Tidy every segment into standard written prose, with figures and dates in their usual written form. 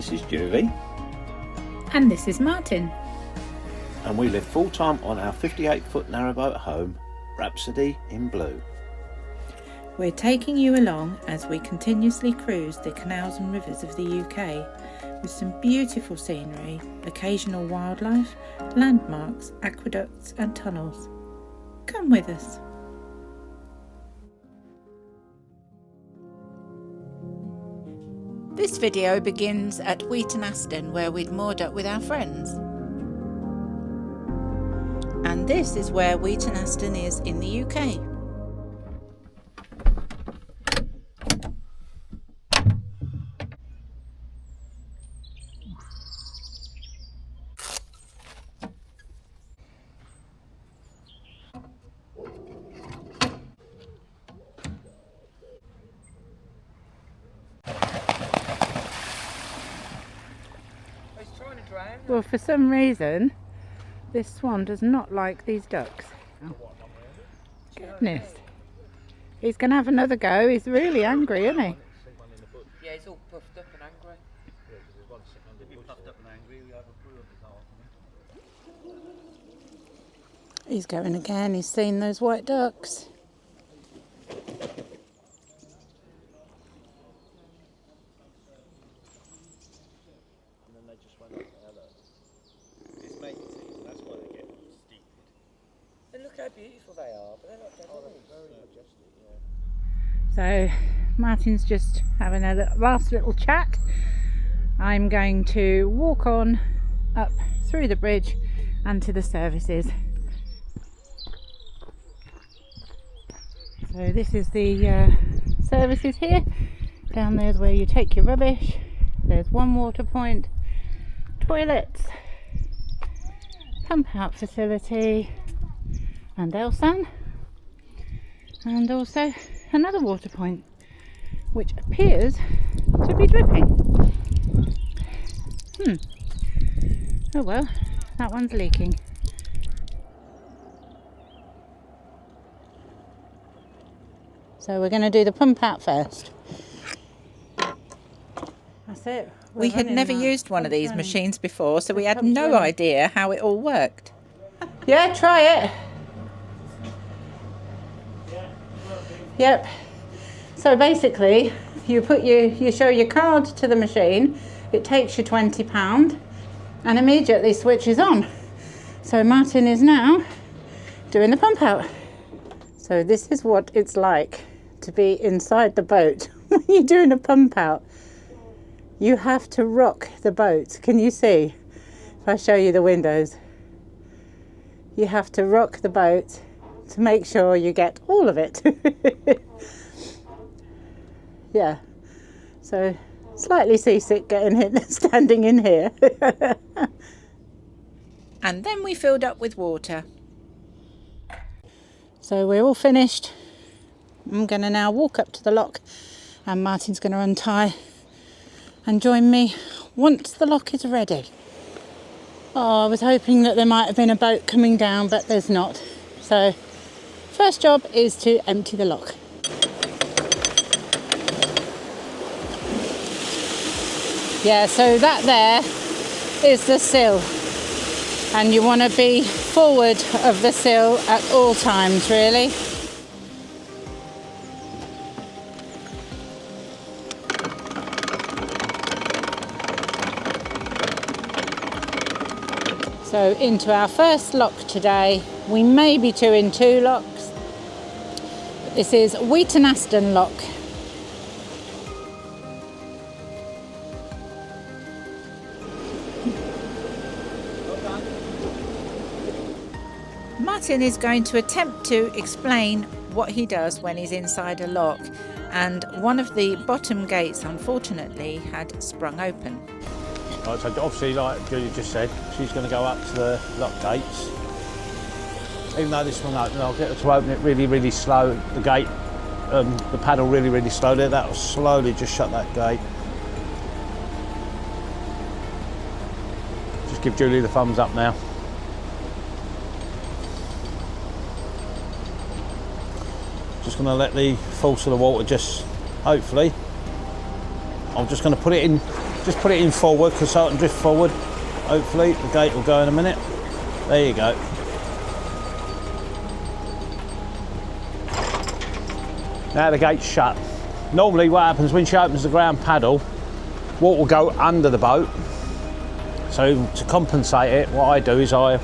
This is Julie. And this is Martin. And we live full-time on our 58-foot narrowboat home, Rhapsody in blue. We're taking you along as we continuously cruise the canals and rivers of the UK with some beautiful scenery, occasional wildlife, landmarks, aqueducts and tunnels. Come with us. This video begins at Wheaton Aston, where we'd moored up with our friends. And this is where Wheaton Aston is in the UK. Well, for some reason, this swan does not like these ducks. Oh. Goodness. He's going to have another go. He's really angry, isn't he? Yeah, he's all puffed up and angry. He's going again. He's seen those white ducks. How beautiful they are, but they're not dead. Oh, they're very majestic, So yeah. Martin's just having a last little chat. I'm going to walk on up through the bridge and to the services. So this is the services here. Down there's where you take your rubbish. There's one water point, toilets, pump out facility, and Elsan, and also another water point which appears to be dripping. Oh well, that one's leaking. So we're going to do the pump out first. That's it. We had never used one of these machines before, so we had no idea how it all worked. Yeah, try it. Yep. So basically, you show your card to the machine. It takes you £20 and immediately switches on. So Martin is now doing the pump out. So this is what it's like to be inside the boat when you're doing a pump out. You have to rock the boat. Can you see? If I show you the windows, you have to rock the boat to make sure you get all of it. Yeah, so slightly seasick standing in here. And then we filled up with water. So we're all finished. I'm going to now walk up to the lock and Martin's going to untie and join me once the lock is ready. Oh, I was hoping that there might have been a boat coming down, but there's not. So first job is to empty the lock. Yeah, so that there is the sill, and you want to be forward of the sill at all times, really. So into our first lock today. We may be 2 in 2 locks. This is Wheaton Aston lock. Martin is going to attempt to explain what he does when he's inside a lock, and one of the bottom gates unfortunately had sprung open. Right, so obviously, like Julie just said, she's going to go up to the lock gates. Even though this one open, I'll get her to open it really, really slow. The gate, the paddle really, really slow there. That will slowly just shut that gate. Just give Julie the thumbs up now. Just going to let the force of the water just, hopefully, I'm just going to put it in just put it in forward so I can drift forward. Hopefully the gate will go in a minute. There you go. Now the gate's shut. Normally what happens when she opens the ground paddle, water will go under the boat. So to compensate it, what I do is I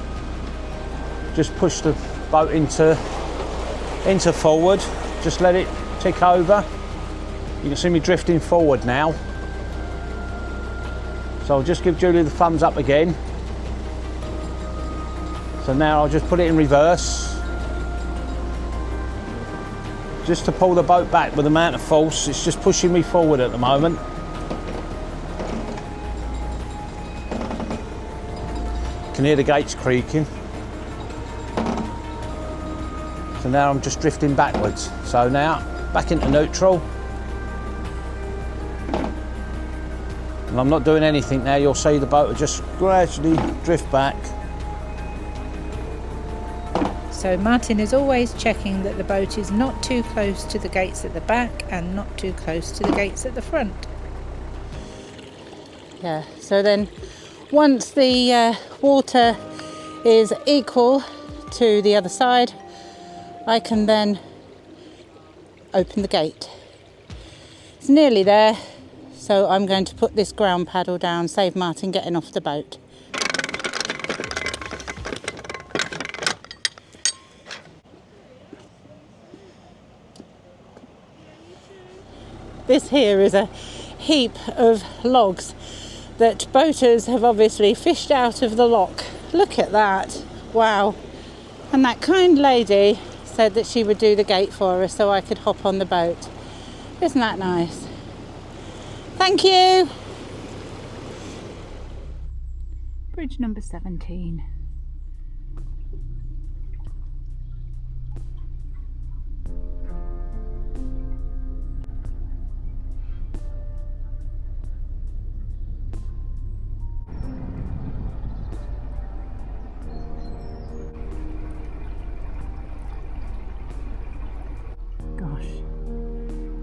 just push the boat into forward, just let it tick over. You can see me drifting forward now. So I'll just give Julie the thumbs up again. So now I'll just put it in reverse. Just to pull the boat back with the amount of force, it's just pushing me forward at the moment. You can hear the gates creaking. So now I'm just drifting backwards. So now, back into neutral. And I'm not doing anything now, you'll see the boat will just gradually drift back. So Martin is always checking that the boat is not too close to the gates at the back and not too close to the gates at the front. Yeah, so then once the water is equal to the other side, I can then open the gate. It's nearly there, so I'm going to put this ground paddle down, save Martin getting off the boat. This here is a heap of logs that boaters have obviously fished out of the loch. Look at that, wow. And that kind lady said that she would do the gate for us so I could hop on the boat. Isn't that nice? Thank you. Bridge number 17.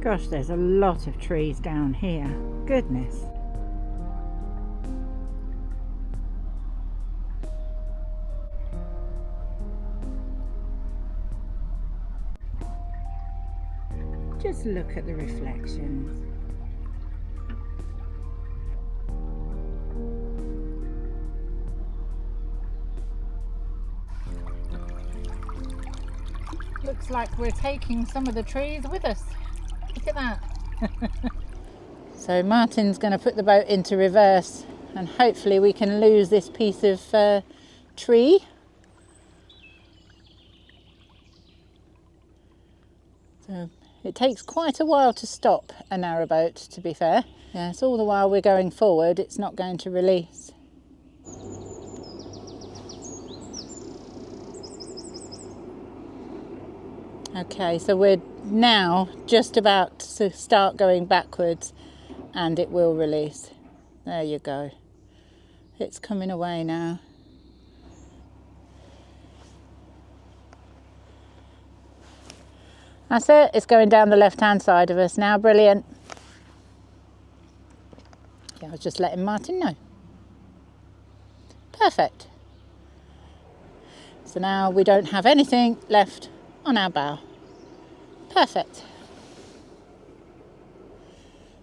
Gosh, there's a lot of trees down here. Goodness. Just look at the reflections. Looks like we're taking some of the trees with us. Look at that. So Martin's going to put the boat into reverse and hopefully we can lose this piece of tree. So it takes quite a while to stop a narrowboat, to be fair. Yes, all the while we're going forward, it's not going to release. Okay, so we're now just about to start going backwards and it will release. There you go. It's coming away now. That's it, it's going down the left-hand side of us now. Brilliant. Yeah, I was just letting Martin know. Perfect. So now we don't have anything left on our bow. Perfect.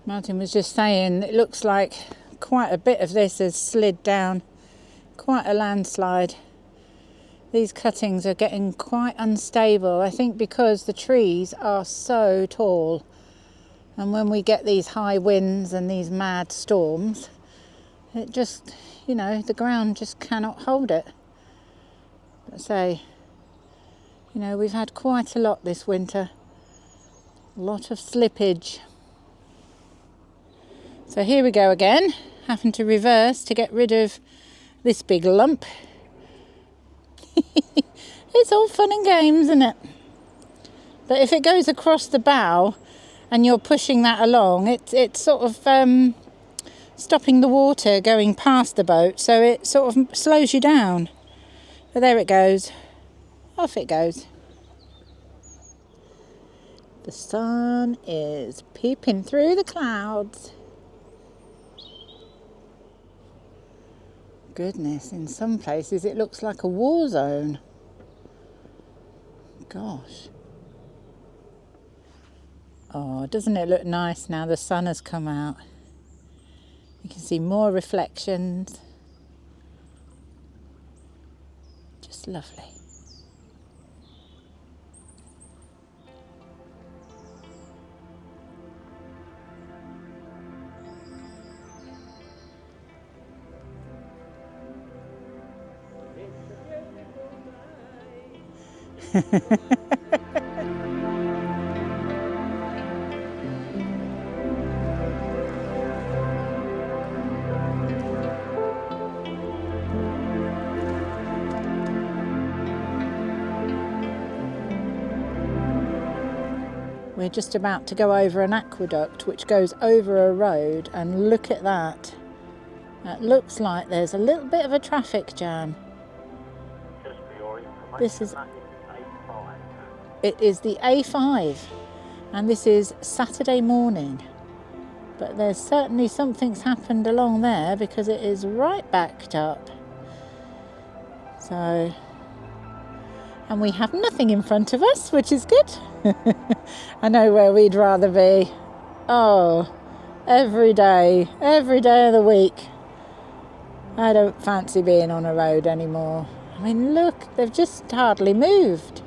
Martin was just saying it looks like quite a bit of this has slid down. Quite a landslide. These cuttings are getting quite unstable, I think because the trees are so tall. And when we get these high winds and these mad storms, it just, you know, the ground just cannot hold it. But say, you know, we've had quite a lot this winter. A lot of slippage. So here we go again. Having to reverse to get rid of this big lump. It's all fun and games, isn't it? But if it goes across the bow and you're pushing that along, it's sort of stopping the water going past the boat, so it sort of slows you down. But there it goes. Off it goes. The sun is peeping through the clouds. Goodness, in some places it looks like a war zone. Gosh. Oh, doesn't it look nice now the sun has come out? You can see more reflections. Just lovely. We're just about to go over an aqueduct which goes over a road, and look at that. That looks like there's a little bit of a traffic jam. This is A5. It is the A5, and this is Saturday morning. But there's certainly something's happened along there because it is right backed up. So, and we have nothing in front of us, which is good. I know where we'd rather be. Oh, every day of the week. I don't fancy being on a road anymore. I mean, look, they've just hardly moved.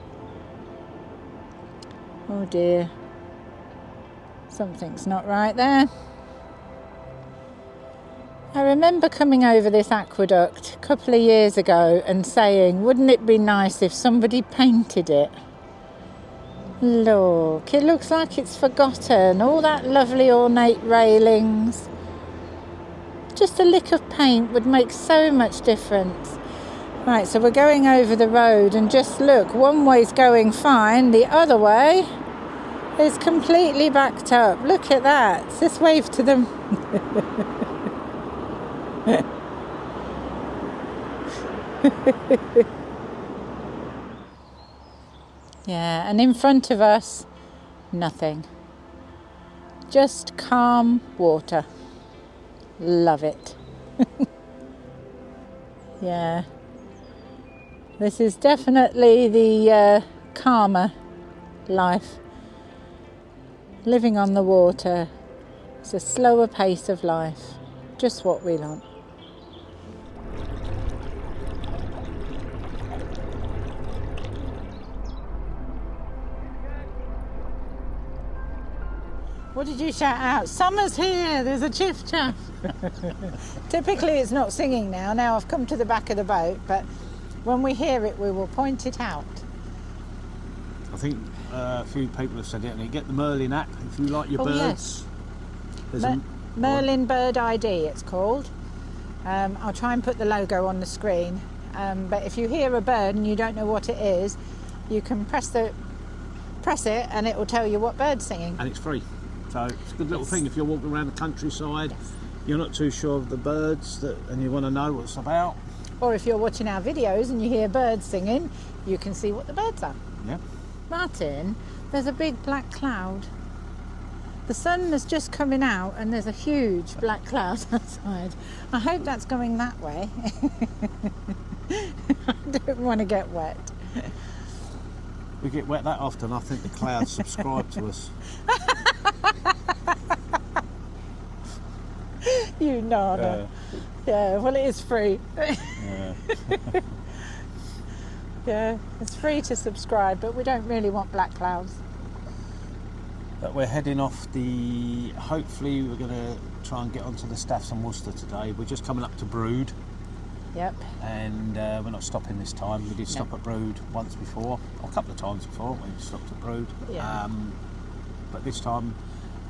Oh dear. Something's not right there. I remember coming over this aqueduct a couple of years ago and saying, wouldn't it be nice if somebody painted it? Look, it looks like it's forgotten. All that lovely ornate railings. Just a lick of paint would make so much difference. Right, so we're going over the road, and just look, one way's going fine, the other way is completely backed up. Look at that. Just wave to them. Yeah, and in front of us, nothing. Just calm water. Love it. Yeah. This is definitely the calmer life. Living on the water. It's a slower pace of life. Just what we want. What did you shout out? Summer's here, there's a chiff chaff. Typically it's not singing now. Now I've come to the back of the boat, but when we hear it, we will point it out. I think a few people have said it, and you get the Merlin app if you like your birds. Yes. Merlin Bird ID it's called. I'll try and put the logo on the screen, but if you hear a bird and you don't know what it is, you can press it and it will tell you what bird's singing. And it's free. So it's a good little thing if you're walking around the countryside, you're not too sure of the birds and you want to know what it's about. Or if you're watching our videos and you hear birds singing, you can see what the birds are. Yeah. Martin, there's a big black cloud. The sun is just coming out and there's a huge black cloud outside. I hope that's going that way. I don't want to get wet. We get wet that often, I think the clouds subscribe to us. You nana. Yeah, well it is free. Yeah. Yeah, it's free to subscribe, but we don't really want black clouds. But we're heading off hopefully we're going to try and get onto the Staffs and Worcester today. We're just coming up to Brewood. Yep. And we're not stopping this time. We did stop at Brewood once before, or a couple of times before. We stopped at Brewood. Yeah. But this time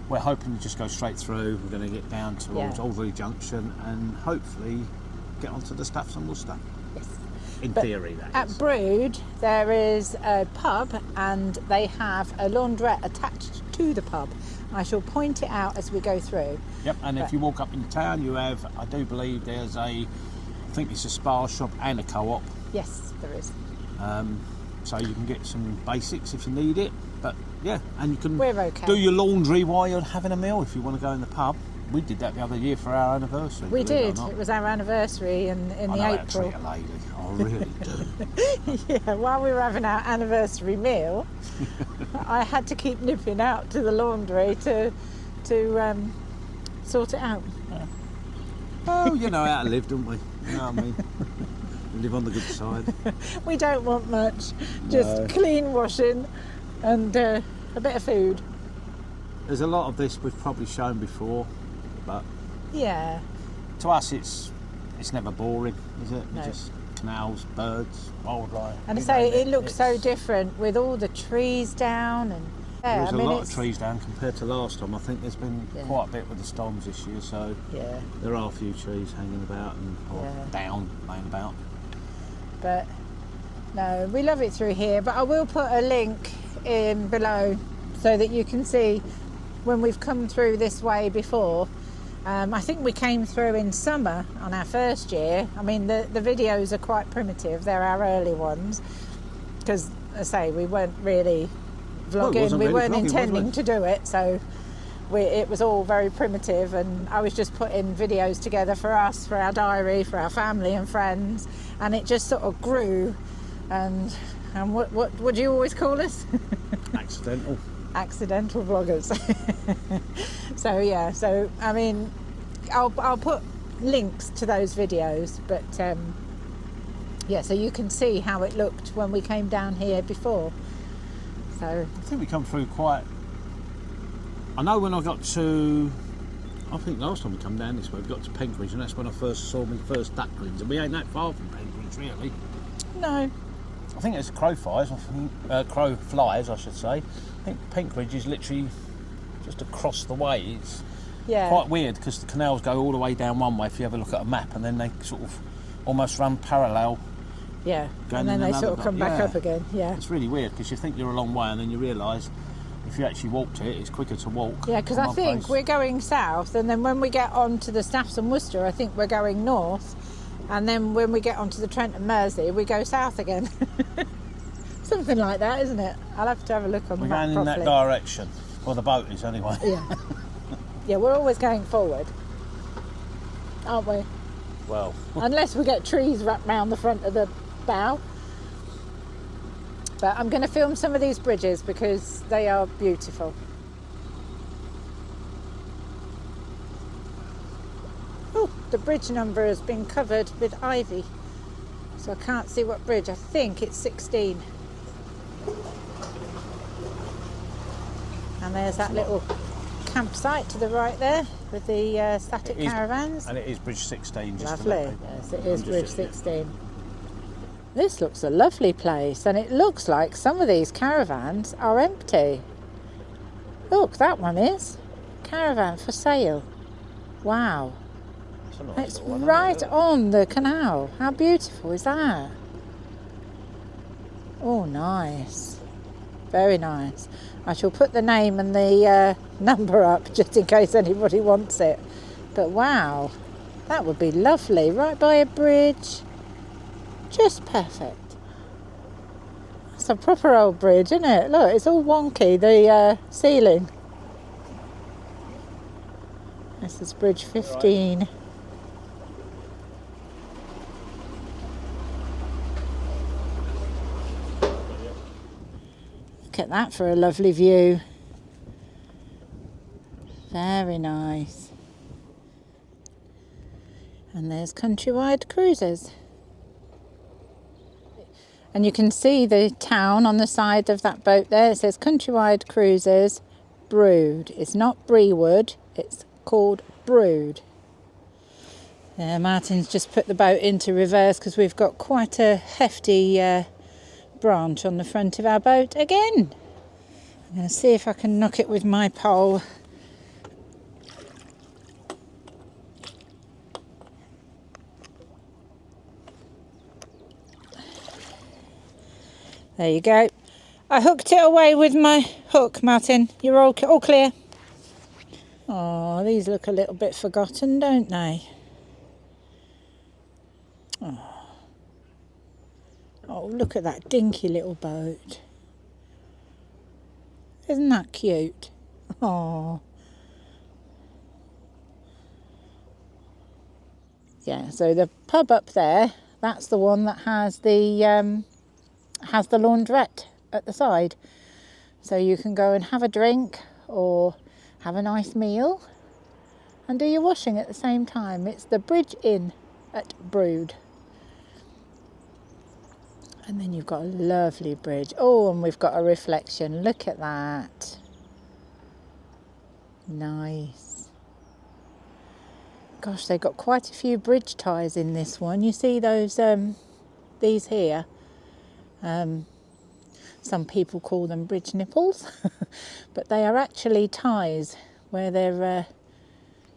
we're hoping to just go straight through. We're going to get down towards Albury Junction and hopefully get onto the Staffs and Worcester. Yes. In theory, that at is. Brewood there is a pub and they have a laundrette attached to the pub. I shall point it out as we go through. Yep, and if you walk up into town, you have, I do believe there's I think it's a spa shop and a co-op. Yes, there is. So you can get some basics if you need it. But yeah, and you can We're okay. do your laundry while you're having a meal if you want to go in the pub. we did that the other year for our anniversary. We believe it or did. not. It was our anniversary in I the know how to April. treat a lady. I really do. Yeah, while we were having our anniversary meal, I had to keep nipping out to the laundry to sort it out. Oh, you know how to live, don't we? You know what I mean? We live on the good side. We don't want much, just No. clean washing and a bit of food. There's a lot of this we've probably shown before, but Yeah, to us it's never boring, is it? No. It's just canals, birds, wildlife. and I you say name it looks so It's- different with all the trees down and There's I mean, a lot it's, of trees down compared to last time. I think there's been Yeah. quite a bit with the storms this year, so Yeah, there are a few trees hanging about and or Yeah. down, laying about. but no, we love it through here. But I will put a link in below so that you can see when we've come through this way before. I think we came through in summer on our first year. I mean, the videos are quite primitive. They're our early ones because, as I say, we weren't really Well, it vlogging. wasn't We really weren't vlogging, was intending it? to do it, so it was all very primitive. And I was just putting videos together for us, for our diary, for our family and friends, and it just sort of grew. And what do you always call us? Accidental. Accidental vloggers. So yeah, so I mean, I'll put links to those videos, but yeah, so you can see how it looked when we came down here before. So I think we come through quite. I know when I got to. I think last time we come down this way, we got to Penkridge, and that's when I first saw my first ducklings, and we ain't that far from Penkridge, really. no, I think it's crow flies, crow flies, I should say. I think Penkridge is literally just across the way. It's yeah, quite weird because the canals go all the way down one way if you have a look at a map, and then they sort of almost run parallel. yeah, Going and then in they another sort of come back yeah. up again. Yeah, It's really weird because you think you're a long way, and then you realise if you actually walked it, it's quicker to walk. yeah, because from I one think place. we're going south, and then when we get on to the Staffs and Worcester, I think we're going north, and then when we get onto the Trent and Mersey, we go south again. Something like that, isn't it? I'll have to have a look on We're the map going in properly. that direction. Well, the boat is anyway. Yeah. Yeah, we're always going forward, aren't we? Well, Unless we get trees wrapped round the front of the bow. But I'm going to film some of these bridges because they are beautiful. Oh, the bridge number has been covered with ivy, so I can't see what bridge. I think it's 16. And there's that little campsite to the right there with the static It is- caravans. and it is Bridge 16. Just to Lovely. let people- Yes, it is just- Bridge 16. This looks a lovely place, and it looks like some of these caravans are empty. Look, that one is. Caravan for sale. Wow. It's a nice It's little one, isn't right it? on the canal. How beautiful is that? Oh, nice. Very nice. I shall put the name and the number up just in case anybody wants it. But wow, that would be lovely. Right by a bridge. Just perfect. It's a proper old bridge, isn't it? Look, it's all wonky, the ceiling. This is Bridge 15. Look at that for a lovely view. Very nice. And there's Countrywide Cruises. And you can see the town on the side of that boat there. It says Countrywide Cruises, Brewood. It's not Brewood, it's called Brewood. Martin's just put the boat into reverse because we've got quite a hefty branch on the front of our boat again. I'm going to see if I can knock it with my pole. There you go. I hooked it away with my hook, Martin. You're all clear. Oh, these look a little bit forgotten, don't they? Oh, look at that dinky little boat. Isn't that cute? Oh. Yeah, so the pub up there, that's the one that has the laundrette at the side. So you can go and have a drink or have a nice meal and do your washing at the same time. It's the Bridge Inn at Brewood. And then you've got a lovely bridge. Oh, and we've got a reflection. Look at that. Nice. Gosh, they've got quite a few bridge ties in this one. You see those, these here? Some people call them bridge nipples, but they are actually ties where they're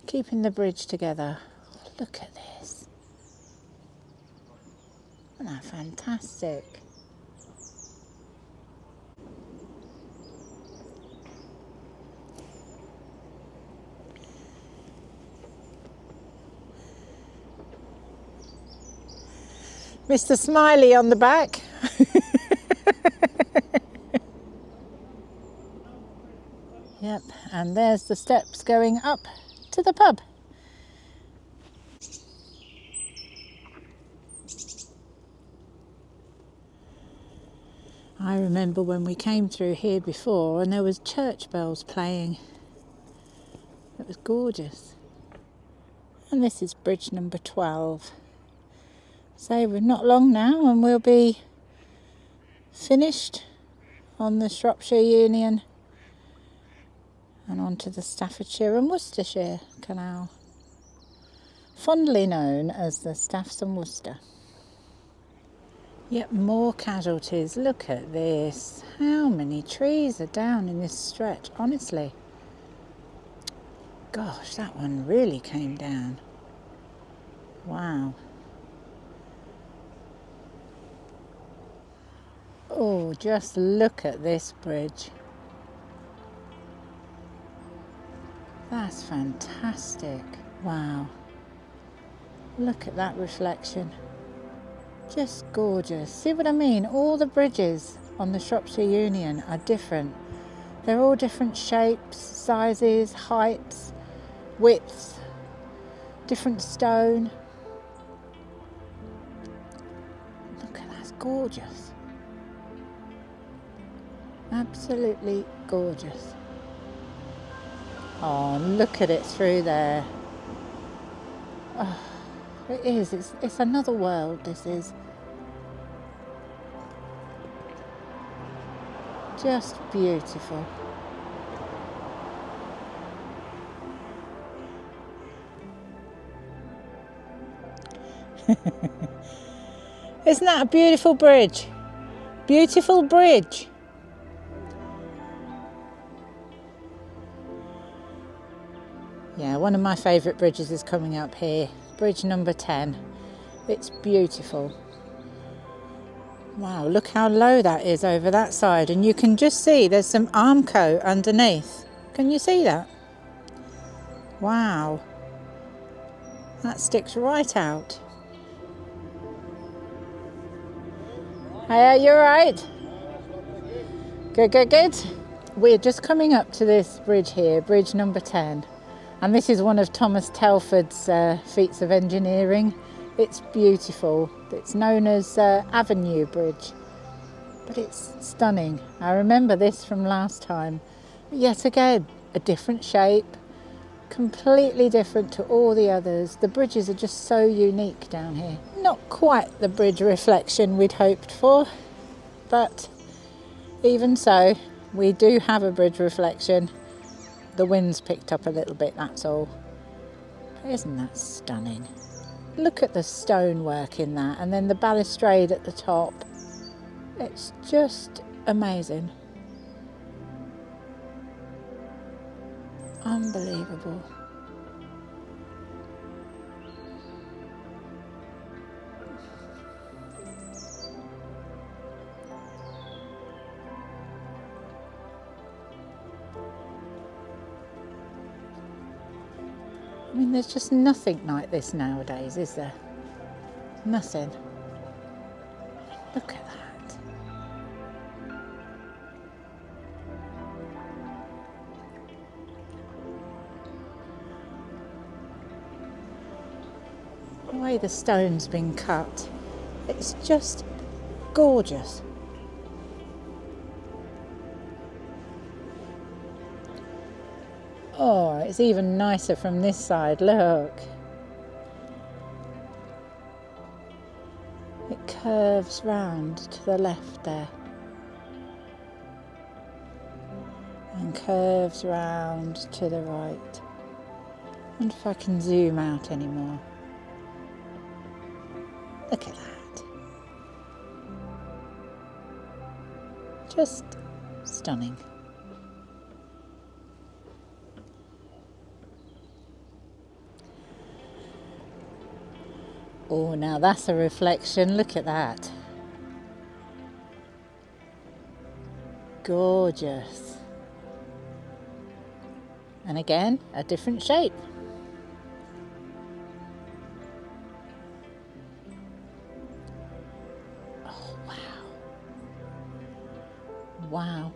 keeping the bridge together. Oh, look at this. Isn't that fantastic? Mr. Smiley on the back. Yep, and there's the steps going up to the pub. I remember when we came through here before and there was church bells playing. It was gorgeous. And this is bridge number 12. So we're not long now and we'll be finished on the Shropshire Union and onto the Staffordshire and Worcestershire Canal, fondly known as the Staffs and Worcester. Yep, more casualties. Look at this. How many trees are down in this stretch, honestly. Gosh, that one really came down. Wow. Oh, just look at this bridge. That's fantastic. Wow. Look at that reflection. Just gorgeous. See what I mean? All the bridges on the Shropshire Union are different. They're all different shapes, sizes, heights, widths, different stone. Look at that, that's gorgeous. Absolutely gorgeous. Oh, look at it through there. Oh, it is. It's another world, this is. Just beautiful. Isn't that a beautiful bridge? Beautiful bridge. Yeah, one of my favourite bridges is coming up here. Bridge number 10. It's beautiful. Wow, look how low that is over that side. And you can just see there's some Armco underneath. Can you see that? Wow. That sticks right out. Hey, you alright? Good, good, good. We're just coming up to this bridge here, bridge number 10. And this is one of Thomas Telford's feats of engineering. It's beautiful. It's known as Avenue Bridge, but it's stunning. I remember this from last time. Yet again, a different shape, completely different to all the others. The bridges are just so unique down here. Not quite the bridge reflection we'd hoped for, but even so, we do have a bridge reflection. The wind's picked up a little bit, that's all. But isn't that stunning? Look at the stonework in that, and then the balustrade at the top. It's just amazing. Unbelievable. I mean, there's just nothing like this nowadays, is there? Nothing. Look at that. way the stone's been cut, it's just gorgeous. Oh, it's even nicer from this side, look. It curves round to the left there. And curves round to the right. I wonder if I can zoom out anymore. Look at that. Just stunning. Oh, now that's a reflection. Look at that. Gorgeous. And again, a different shape. Oh, wow. Wow.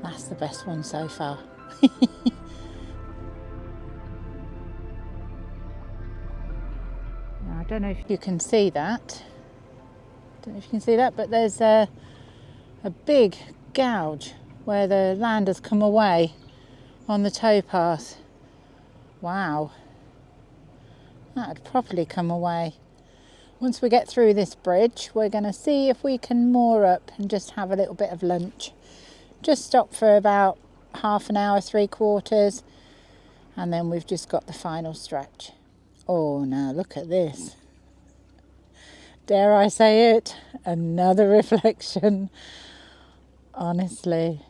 That's the best one so far. Now, I don't know if you can see that. Don't know if you can see that, but there's a big gouge where the land has come away on the towpath. Wow. That had properly come away. Once we get through this bridge, we're going to see if we can moor up and just have a little bit of lunch. Just stop for about half an hour, 3/4, and then we've just got the final stretch. Oh, now look at this. Dare I say it? Another reflection. Honestly.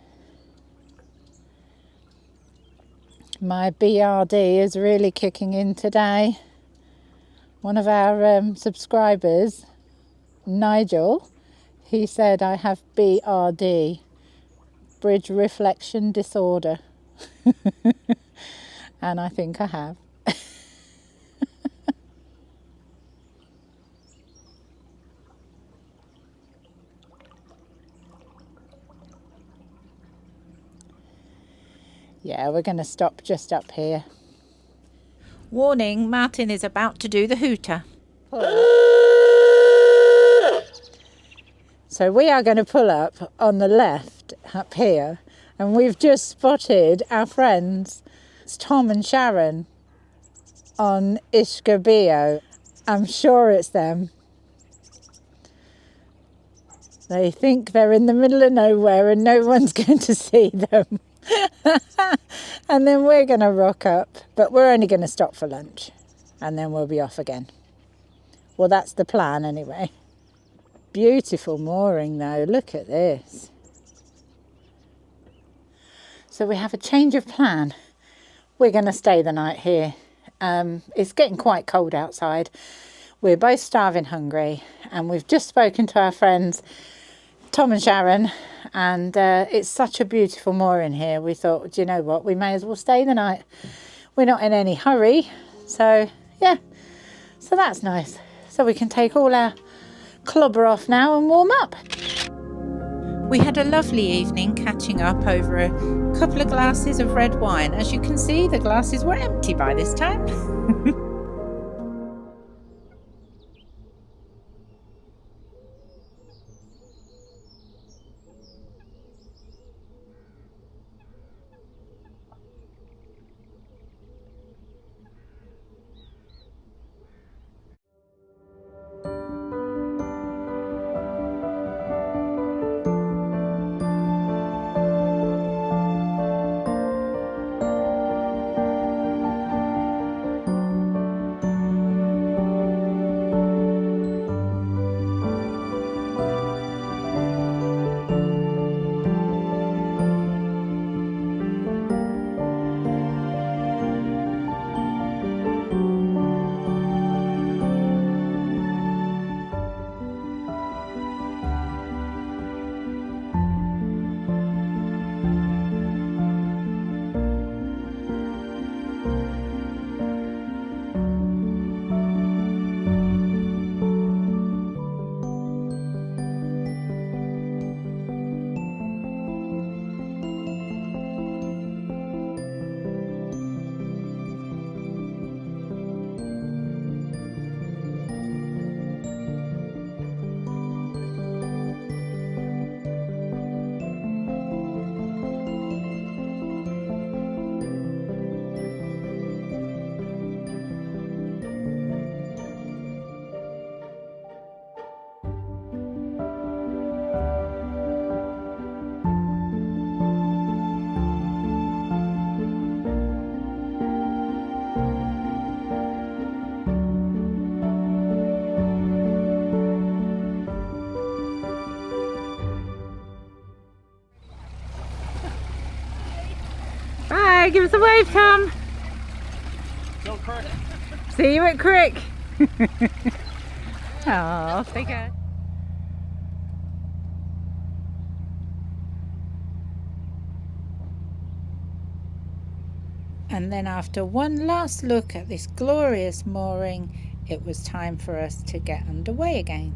My BRD is really kicking in today. One of our subscribers, Nigel, he said I have BRD. Bridge reflection disorder. And I think I have. Yeah, we're going to stop just up here. Warning, Martin is about to do the hooter. So we are going to pull up on the left up here, and we've just spotted our friends, it's Tom and Sharon, on Ishkabio. I'm sure it's them. They think they're in the middle of nowhere and no one's going to see them. And then we're going to rock up, but we're only going to stop for lunch and then we'll be off again. Well, that's the plan anyway. Beautiful mooring though, look at this. So we have a change of plan. We're going to stay the night here. It's getting quite cold outside. We're both starving hungry and we've just spoken to our friends Tom and Sharon, and it's such a beautiful mooring here. We thought, do you know what, we may as well stay the night. We're not in any hurry, so yeah, so that's nice. So we can take all our clobber off now and warm up. We had a lovely evening catching up over a couple of glasses of red wine. As you can see, the glasses were empty by this time. go, give us a wave, Tom. See you at Crick. Oh, off they go. And then after one last look at this glorious mooring, it was time for us to get underway again.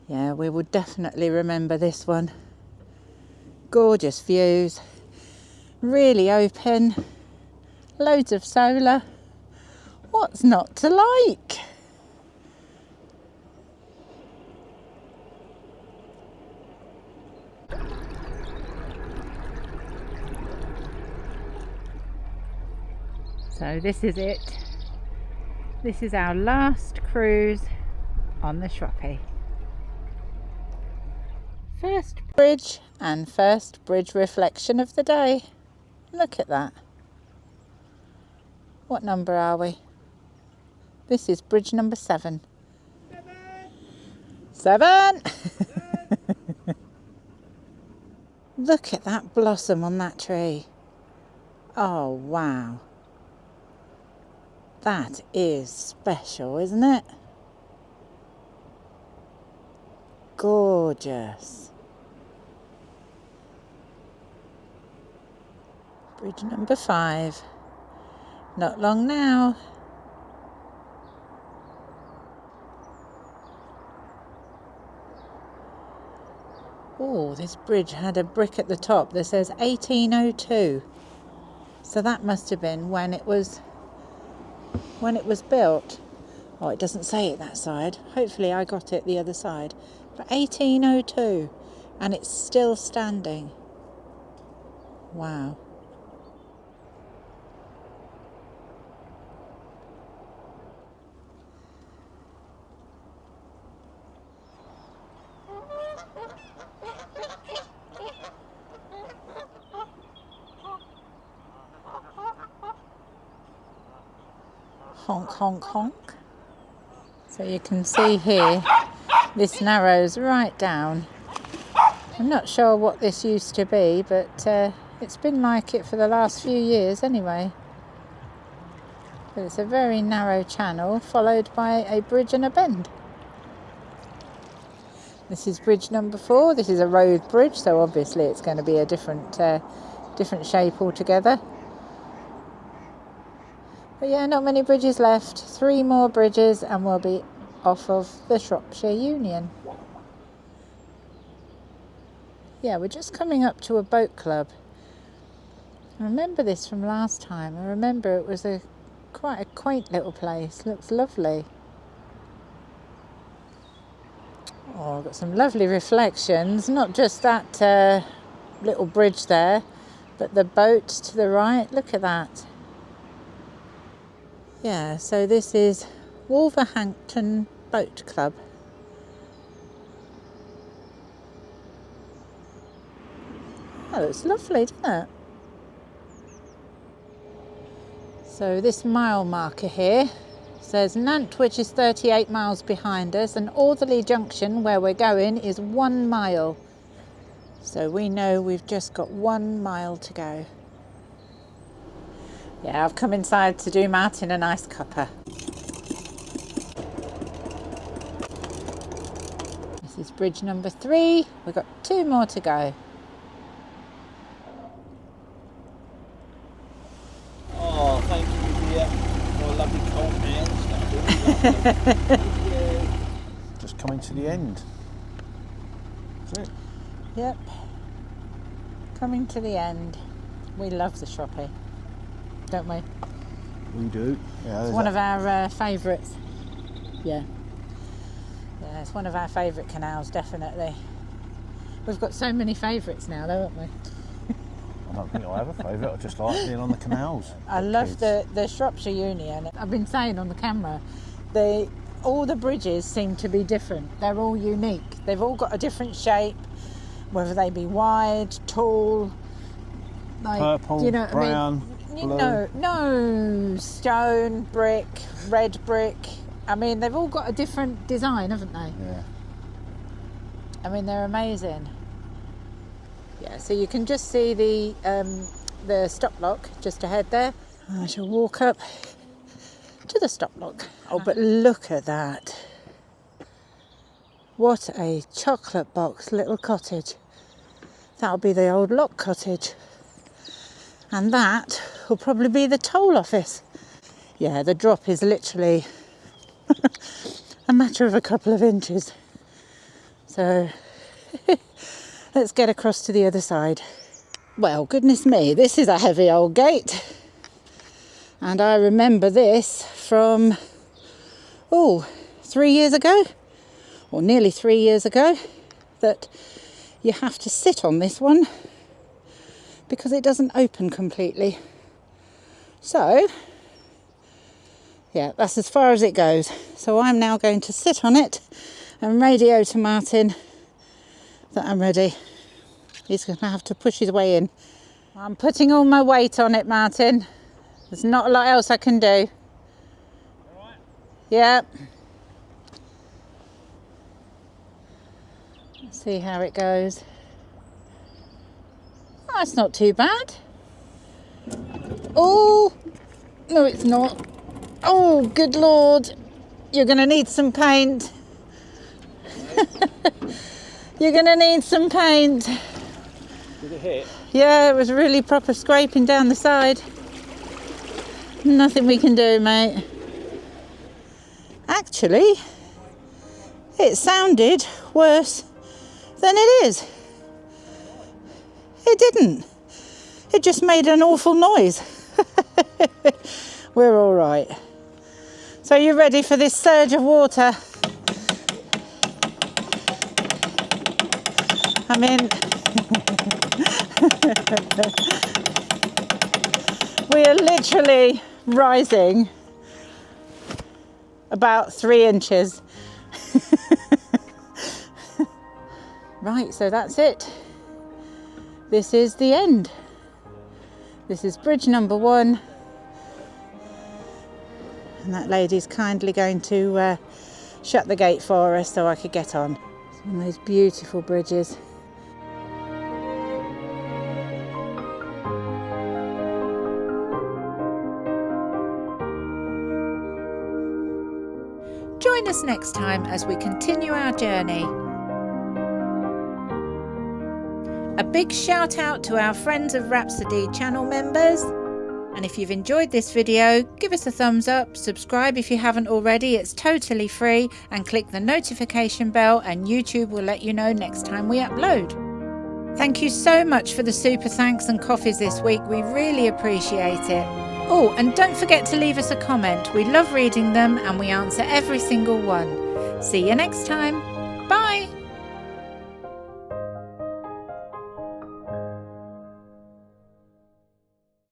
Yeah, we will definitely remember this one. Gorgeous views, really open, loads of solar. What's not to like? So this is it. This is our last cruise on the Shroppie. First bridge and first bridge reflection of the day. Look at that. What number are we? This is bridge number 7. 7! Look at that blossom on that tree. Oh wow. That is special, isn't it? Gorgeous. Bridge number 5. Not long now. Oh, this bridge had a brick at the top that says 1802. So that must have been when it was built. Oh, it doesn't say it that side. Hopefully I got it the other side. But 1802, and it's still standing. Wow. Honk, honk, honk. So you can see here, this narrows right down. I'm not sure what this used to be, but it's been like it for the last few years anyway. But it's a very narrow channel followed by a bridge and a bend. This is bridge number 4. This is a road bridge, so obviously it's going to be a different shape altogether. But yeah, not many bridges left. 3 more bridges and we'll be off of the Shropshire Union. Yeah, we're just coming up to a boat club. I remember this from last time. I remember it was quite a quaint little place. Looks lovely. Oh, I've got some lovely reflections. Not just that little bridge there, but the boat to the right. Look at that. Yeah, so this is Wolverhampton Boat Club. Oh, it's lovely, doesn't it? So this mile marker here says Nantwich is 38 miles behind us and Alderley Junction, where we're going, is 1 mile. So we know we've just got 1 mile to go. Yeah, I've come inside to do Martin a nice cuppa. This is bridge number 3. We've got 2 more to go. Oh, thank you, dear, for a lovely cold hands. Just coming to the end. That's it. Yep. Coming to the end. We love the Shroppie, don't we? We do. Yeah, It's one of our favourites. Yeah. Yeah, it's one of our favourite canals, definitely. We've got so many favourites now, though, haven't we? I don't think I have a favourite. I just like being on the canals. I love the Shropshire Union. I've been saying on the camera, all the bridges seem to be different. They're all unique. They've all got a different shape. whether they be wide, tall, like, Purple, you know what brown, I mean? blue. No, stone, brick, red brick. I mean, they've all got a different design, haven't they? Yeah. I mean, they're amazing. Yeah, so you can just see the stop lock just ahead there. I shall walk up to the stop lock. Oh, but look at that. What a chocolate box little cottage. That'll be the old lock cottage. And that will probably be the toll office. Yeah, the drop is literally a matter of a couple of inches. So let's get across to the other side. Well, goodness me, this is a heavy old gate. And I remember this from, 3 years ago, or nearly 3 years ago, that you have to sit on this one because it doesn't open completely. So, yeah, that's as far as it goes. So I'm now going to sit on it and radio to Martin that I'm ready. He's going to have to push his way in. I'm putting all my weight on it, Martin. There's not a lot else I can do. All right. Yeah. Let's see how it goes. Oh, that's not too bad. Oh, no, it's not. Oh, good Lord. You're going to need some paint. You're going to need some paint. Did it hit? Yeah, it was really proper scraping down the side. Nothing we can do, mate. Actually, it sounded worse than it is. It didn't. It just made an awful noise. We're all right. So you ready for this surge of water? I'm in. We are literally rising about 3 inches. Right, so that's it. This is the end. This is bridge number 1. And that lady's kindly going to shut the gate for us so I could get on. It's one of those beautiful bridges. Join us next time as we continue our journey. A big shout out to our friends of Rhapsody channel members. And if you've enjoyed this video, give us a thumbs up, subscribe if you haven't already, it's totally free, and click the notification bell and YouTube will let you know next time we upload. Thank you so much for the super thanks and coffees this week, we really appreciate it. Oh, and don't forget to leave us a comment, we love reading them and we answer every single one. See you next time, bye!